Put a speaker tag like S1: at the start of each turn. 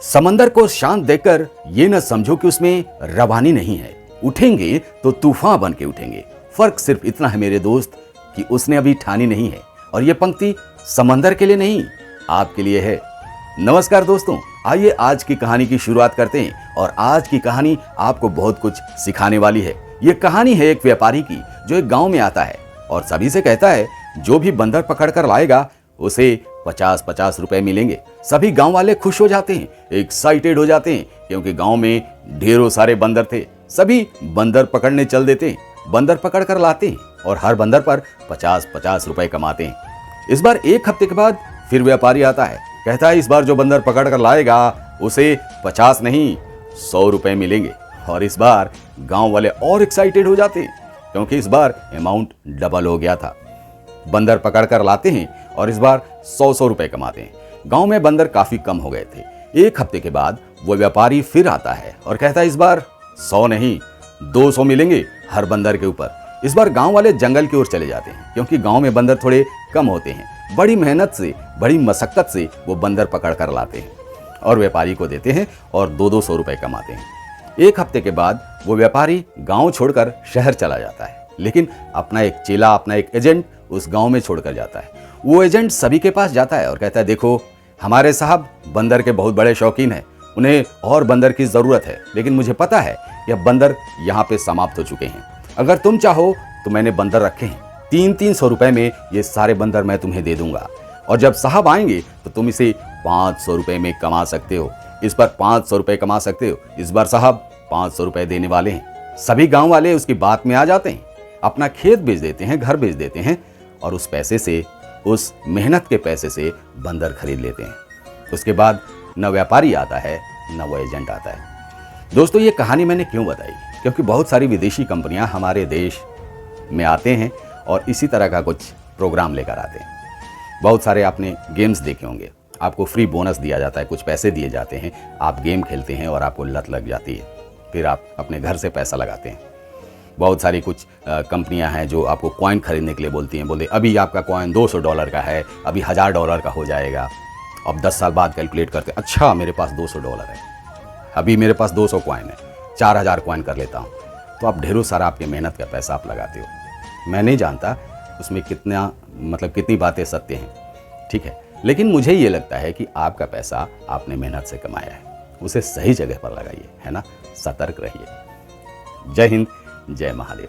S1: समंदर को शांत देखकर ये न समझो कि उसमें रवानी नहीं है। उठेंगे तो तूफान बन के उठेंगे। फर्क सिर्फ इतना है मेरे दोस्त कि उसने अभी ठानी नहीं है। और ये पंक्ति समंदर के लिए नहीं, आपके लिए है। नमस्कार दोस्तों, आइए आज की कहानी की शुरुआत करते हैं। और आज की कहानी आपको बहुत कुछ सिखाने वाली है। ये कहानी है एक व्यापारी की जो एक गांव में आता है और सभी से कहता है जो भी बंदर पकड़ कर लाएगा उसे 50-50 रुपए मिलेंगे। सभी गांव वाले खुश हो जाते हैं, एक्साइटेड हो जाते हैं, क्योंकि गांव में ढेरों सारे बंदर थे। सभी बंदर पकड़ने चल देते हैं, बंदर पकड़ कर लाते हैं और हर बंदर पर 50-50 रुपए कमाते हैं। इस बार एक हफ्ते के बाद फिर व्यापारी आता है, कहता है इस बार जो बंदर पकड़ कर लाएगा उसे 50 नहीं 100 रुपए मिलेंगे। और इस बार गांव वाले और एक्साइटेड हो जाते हैं, क्योंकि इस बार अमाउंट डबल हो गया था। बंदर पकड़ कर लाते हैं और इस बार 100 रुपए कमाते हैं। गांव में बंदर काफी कम हो गए थे। एक हफ्ते के बाद वो व्यापारी फिर आता है और कहता है इस बार 100 नहीं 200 मिलेंगे हर बंदर के ऊपर। इस बार गांव वाले जंगल की ओर चले जाते हैं, क्योंकि गांव में बंदर थोड़े कम होते हैं। बड़ी मेहनत से, बड़ी मशक्कत से वो बंदर पकड़ कर लाते हैं और व्यापारी को देते हैं और 200 रुपए कमाते हैं। एक हफ्ते के बाद वो व्यापारी गांव छोड़कर शहर चला जाता है, लेकिन अपना एक चेला, अपना एक एजेंट उस गांव में छोड़कर जाता है। वो एजेंट सभी के पास जाता है और कहता है देखो हमारे साहब बंदर के बहुत बड़े शौकीन हैं, उन्हें और बंदर की ज़रूरत है, लेकिन मुझे पता है कि अब बंदर यहाँ पे समाप्त हो चुके हैं। अगर तुम चाहो तो मैंने बंदर रखे हैं, 300-300 रुपए में ये सारे बंदर मैं तुम्हें दे दूंगा। और जब साहब आएंगे तो तुम इसे 500 रुपए में कमा सकते हो। इस पर 500 रुपए कमा सकते हो। इस बार साहब 500 रुपए देने वाले हैं। सभी गांव वाले उसकी बात में आ जाते हैं, अपना खेत बेच देते हैं, घर बेच देते हैं और उस पैसे से, उस मेहनत के पैसे से बंदर खरीद लेते हैं। उसके बाद न व्यापारी आता है न वो एजेंट आता है। दोस्तों ये कहानी मैंने क्यों बताई, क्योंकि बहुत सारी विदेशी कंपनियां हमारे देश में आते हैं और इसी तरह का कुछ प्रोग्राम लेकर आते हैं। बहुत सारे आपने गेम्स देखे होंगे, आपको फ्री बोनस दिया जाता है, कुछ पैसे दिए जाते हैं, आप गेम खेलते हैं और आपको लत लग जाती है, फिर आप अपने घर से पैसा लगाते हैं। बहुत सारी कुछ कंपनियां हैं जो आपको कॉइन खरीदने के लिए बोलती हैं, बोलते अभी आपका कॉइन $200 का है, अभी $1000 का हो जाएगा। अब 10 साल बाद कैलकुलेट करते हैं, अच्छा मेरे पास $200 है, अभी मेरे पास 200 कॉइन है, 4000 कॉइन कर लेता हूँ। तो आप ढेरों सारा आपके मेहनत का पैसा आप लगाते हो। मैं नहीं जानता उसमें कितनी बातें सत्य हैं, ठीक है, लेकिन मुझे ये लगता है कि आपका पैसा आपने मेहनत से कमाया है, उसे सही जगह पर लगाइए, है ना। सतर्क रहिए। जय हिंद, जय महादेव।